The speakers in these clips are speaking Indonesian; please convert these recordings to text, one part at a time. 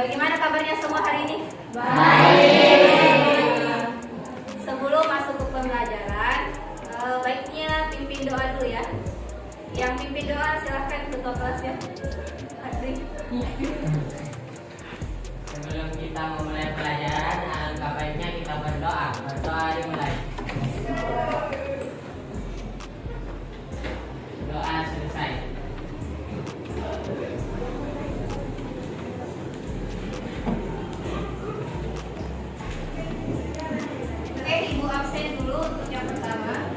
Bagaimana kabarnya semua hari ini? Baik. Sebelum masuk ke pembelajaran, baiknya pimpin doa dulu ya. Yang pimpin doa silahkan ketua kelas ya. Adri. Sebelum kita memulai pelajaran, alangkah baiknya kita berdoa. Berdoa dimulai. Doa selesai. Oke, ibu absen dulu untuk yang pertama.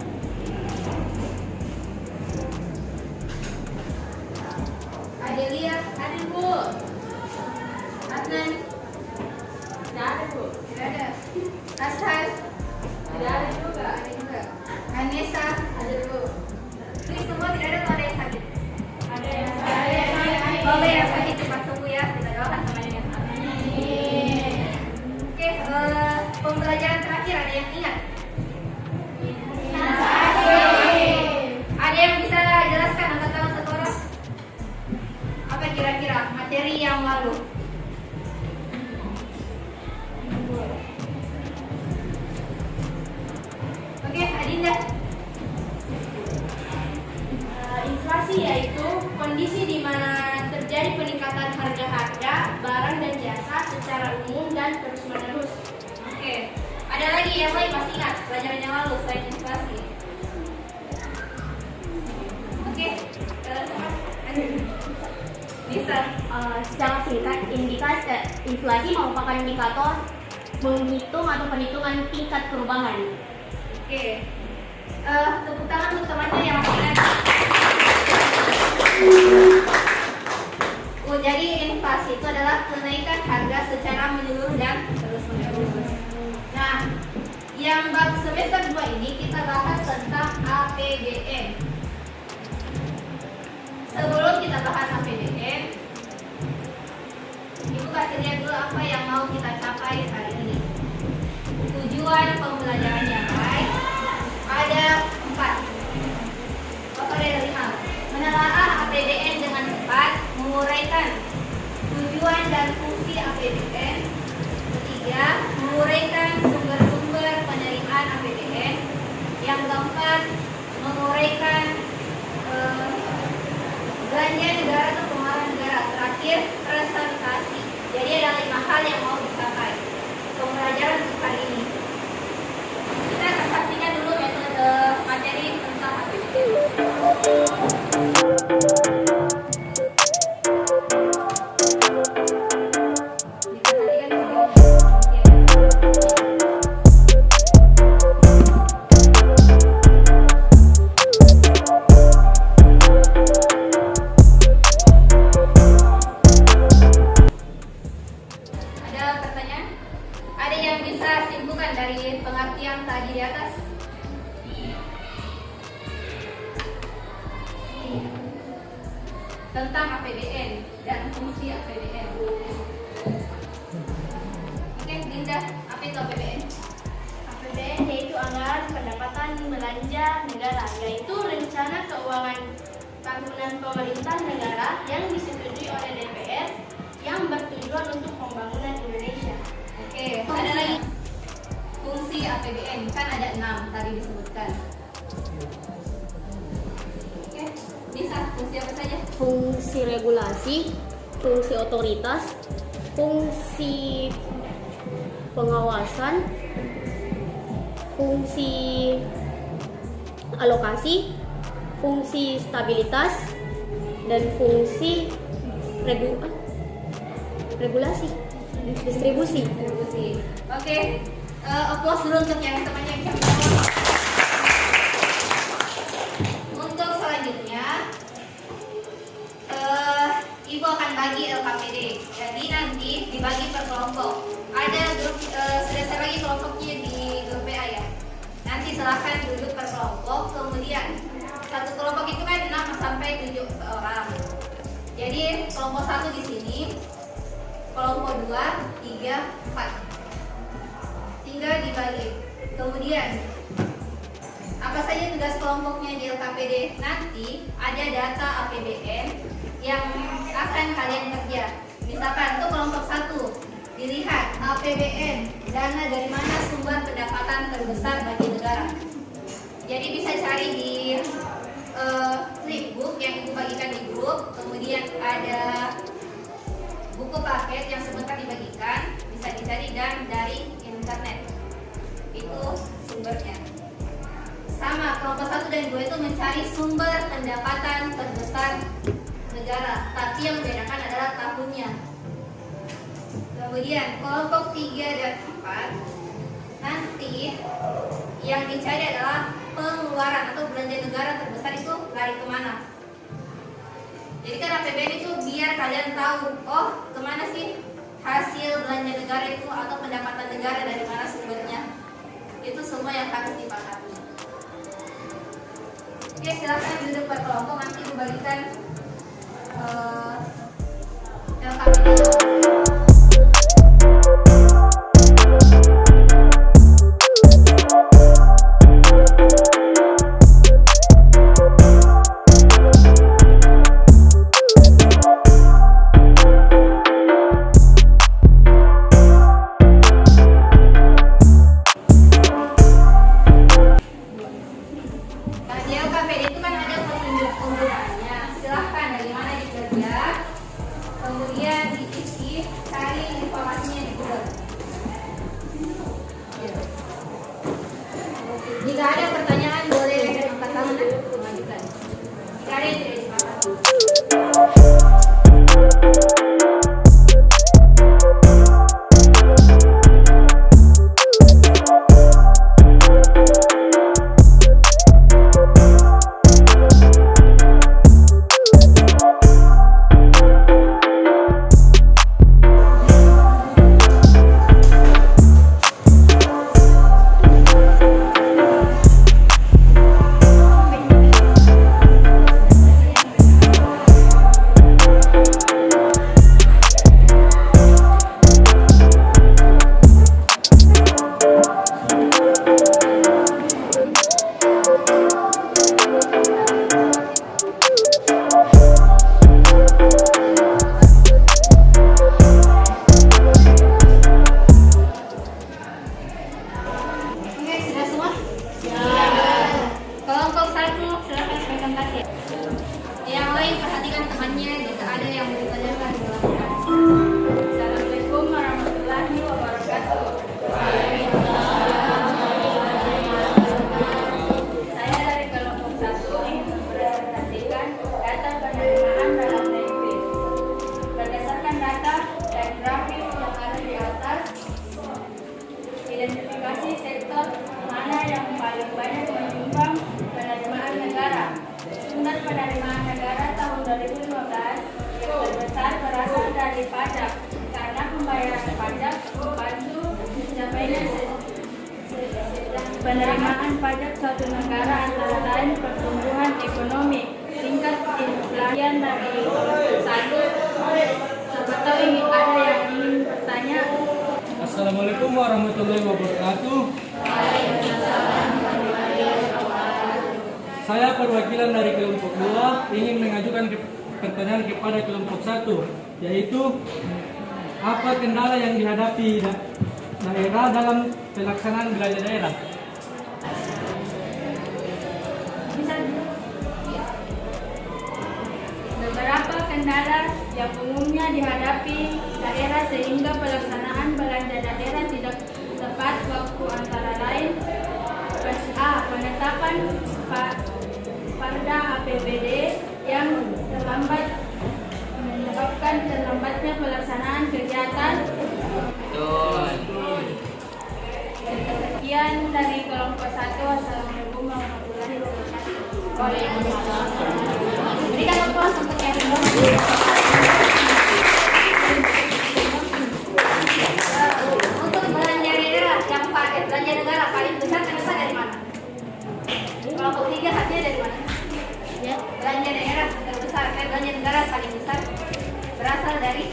Adelia, hadir bu. Adnan, Tidak ada, Bu. tidak ada. Ashar, Tidak ada juga. ada juga. Anessa, Ada, Bu. please semua tidak ada atau ada yang sakit? Ada yang Boleh yang sakit cepat sembuh ya. Kita doakan temannya. Oke, pembelajaran terakhir ada yang ingat? Ada yang bisa jelaskan angkat tangan satu orang? Apa kira-kira materi yang lalu? Oke, Adinda. Inflasi yaitu kondisi di mana terjadi peningkatan harga-harga barang dan jasa secara umum dan terus-menerus. Oke, ada lagi yang lain masih ingat pelajaran yang lalu selain inflasi? Oke, bisa. Secara singkat, inflasi merupakan indikator menghitung atau perhitungan tingkat perubahan. Oke, tepuk tangan untuk temannya yang masih ingat. Jadi inflasi itu adalah kenaikan harga secara menyeluruh dan terus-menerus. Nah, yang bab semester 2 ini kita bahas tentang APBN. Sebelum kita bahas APBN, Ibu kasih lihat dulu apa yang mau kita capai hari ini. Tujuan pembelajaran yang baik ada 4. Bapak ada 5. Menelaah APBN dengan tepat, menguraikan tujuan dan fungsi APBN. Ketiga, menguraikan sumber-sumber penerimaan APBN. Yang keempat, menguraikan belanja negara atau pengeluaran negara. Terakhir, presentasi. Jadi ada 5 hal yang mau dicapai pembelajaran untuk hari ini. Kita akan saksikan dulu metode materi tentang APBN. Ada pertanyaan? Ada yang bisa simpulkan dari pengertian tadi di atas? Tentang APBN dan fungsi APBN. Oke, Dinda, apa itu APBN? APBN yaitu anggaran pendapatan belanja negara, yaitu rencana keuangan tahunan pemerintah negara yang disetujui oleh DPR yang bertujuan untuk pembangunan Indonesia. Oke, ada lagi fungsi APBN, kan ada 6 tadi disebutkan. Oke, bisa fungsi apa saja? Fungsi regulasi, fungsi otoritas, fungsi pengawasan, fungsi alokasi, fungsi stabilitas, dan fungsi regulasi, distribusi. Oke, applause dulu untuk yang temannya bisa menjawab. Untuk selanjutnya, Ibu akan bagi LKPD. Jadi nanti dibagi per kelompok. Ada grup, sudah saya bagi kelompoknya di grup PA ya. Nanti silahkan duduk per kelompok. Kemudian satu kelompok itu kan 6 sampai 7 orang. Jadi kelompok 1 di sini, kelompok 2, 3, 4. Tinggal dibagi. Kemudian apa saja tugas kelompoknya di LKPD? Nanti ada data APBN yang akan kalian kerja. Misalkan untuk kelompok 1 1, dilihat APBN, dana dari mana sumber pendapatan terbesar bagi negara. Jadi bisa cari di flipbook yang ibu bagikan di grup, kemudian ada buku paket yang sebentar dibagikan, bisa dicari dan dari internet. Itu sumbernya. Sama, kelompok 1 dan 2 itu mencari sumber pendapatan terbesar negara, tapi yang membedakan adalah tahunnya. Kemudian kelompok 3 dan 4 nanti yang dicari adalah pengeluaran atau belanja negara terbesar itu lari kemana. Jadi kan APBN itu biar kalian tahu, oh kemana sih hasil belanja negara itu atau pendapatan negara, dari mana sumbernya. Itu semua yang harus dipahami. Oke, silakan duduk per kelompok, nanti dibagikan LKPD. Jika ada pertanyaan boleh angkat tangan dan mengajukan. Jika ada yang tidak disepakati. Yang lain perhatikan temannya jika ada yang bertanyakan. Assalamualaikum warahmatullahi wabarakatuh. Saya dari kelompok 1 ingin mempresentasikan data penerimaan dalam TIP. Berdasarkan data dan grafik yang ada di atas, identifikasi sektor mana yang paling banyak menyumbang penerimaan negara. Sumber penerimaan negara tahun 2015 yang terbesar berasal dari pajak, karena pembayaran pajak membantu mencapainya penerimaan pajak suatu negara, antara lain pertumbuhan ekonomi, tingkat inflasi. Dari satu, siapa tahu ada yang ingin bertanya. Assalamualaikum warahmatullahi wabarakatuh. Saya perwakilan dari kelompok 2 ingin mengajukan pertanyaan kepada kelompok 1, yaitu apa kendala yang dihadapi daerah dalam pelaksanaan belanja daerah? Beberapa kendala yang umumnya dihadapi daerah sehingga pelaksanaan belanja daerah tidak tepat waktu, antara lain penetapan pada APBD yang terlambat menyebabkan terlambatnya pelaksanaan kegiatan. Sekian dari kelompok 1. Assalamualaikum warahmatullahi wabarakatuh. Berikan aplaus untuk yang untuk belanja daerah yang pakai belanja negara paling besar terasa dari mana? Kelompok 3 hasilnya dari mana? Ya, belanja daerah terbesar, belanja negara paling besar berasal dari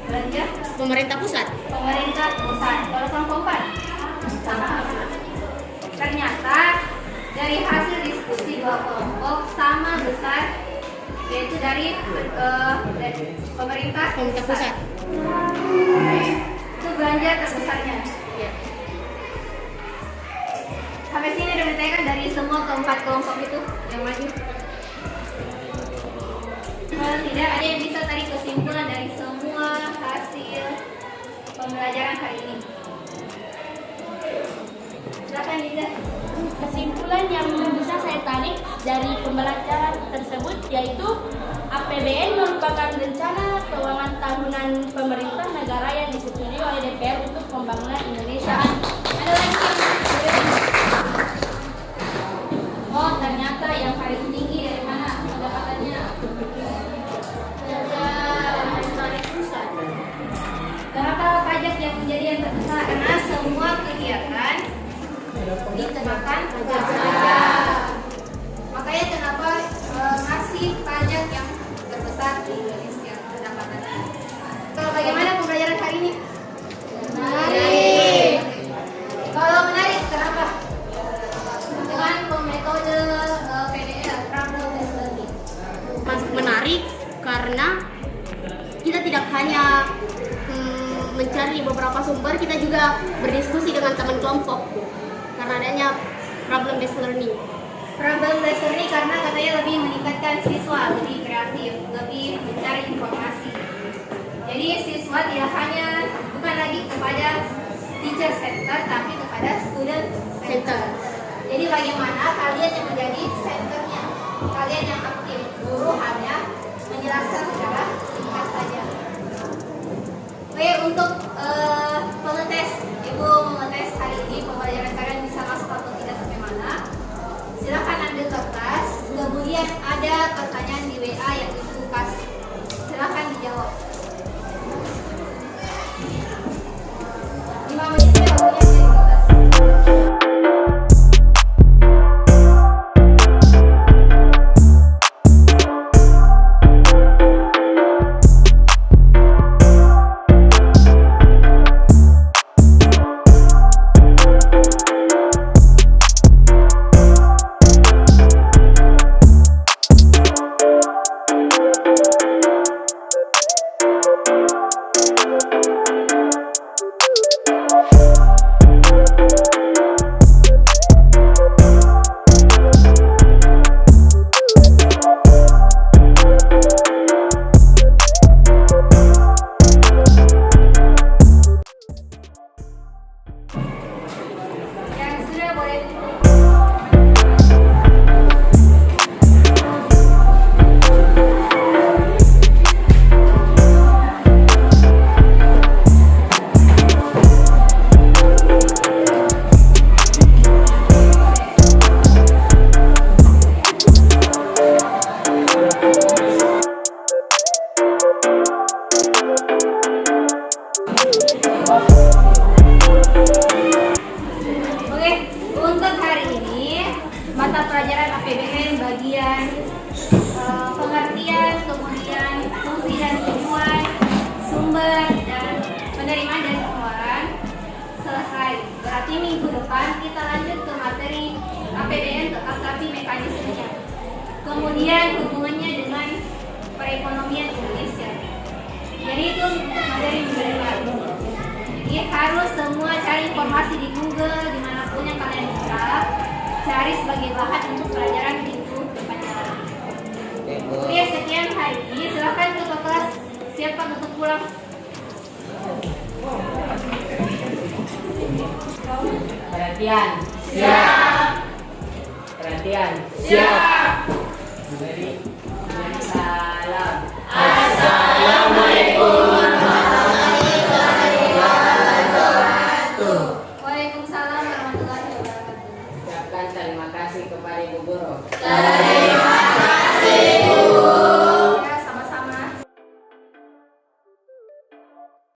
belanja Pemerintah pusat. pemerintah pusat. Kalau kelompok 4 sama. Ternyata dari hasil diskusi dua kelompok sama besar yaitu dari pemerintah pusat. Itu belanja terbesarnya. Ya. Sampai sini udah ditekan dari semua keempat kelompok itu yang maju. Kalau tidak, ada yang bisa tarik kesimpulan dari semua hasil pembelajaran hari ini? Silakan Linda. Kesimpulan yang bisa saya tarik dari pembelajaran tersebut yaitu APBN merupakan rencana keuangan tahunan pemerintah negara yang disetujui oleh DPR untuk pembangunan Indonesia. Ada lagi yang oh, ternyata yang paling tinggi dari mana pendapatannya? Dari pusat. Kenapa pajak yang menjadi yang terbesar? Karena semua kegiatan dikenakan pajak. Makanya kenapa ngasih pajak yang terbesar di Indonesia pendapatannya. Kalau bagaimana pembelajaran hari ini? Menarik. Kalau menarik, kenapa? Dengan metode PDL, problem based learning. Menarik karena kita tidak hanya mencari beberapa sumber, kita juga berdiskusi dengan teman kelompok karena adanya problem based learning. Problem based learning karena katanya lebih meningkatkan siswa, lebih kreatif, lebih mencari informasi. Jadi siswa tidak hanya bukan lagi kepada teacher center tapi kepada student center. Jadi bagaimana kalian yang menjadi centernya, kalian yang aktif, guru hanya menjelaskan secara singkat saja. Oke, untuk pengetes, Ibu mengetes hari ini pembelajaran kalian bisa masuk atau tidak sampai mana? Silakan ambil kertas, kemudian ada pertanyaan di WA yang Ibu kasih. Silakan dijawab. 5 menitnya waktunya dari kertas. Yang sudah boleh tutup. Oke, untuk hari ini mata pelajaran APBN bagian pengertian, kemudian fungsi dan tujuan, sumber dan penerimaan dan pengeluaran selesai. Berarti minggu depan kita lanjut ke materi APBN tetapi mekanismenya. Kemudian hubungannya dengan perekonomian Indonesia. Jadi itu untuk materi minggu depan. Jadi harus semua cari informasi di Google dimanapun yang kalian bisa, cari sebagai bahan untuk pelajaran minggu depannya. Oke, sekian hari ini. Silakan ke kelas. Siapa untuk pulang? Perhatian. Siap. Perhatian. Siap. Beri salam. Assalamualaikum.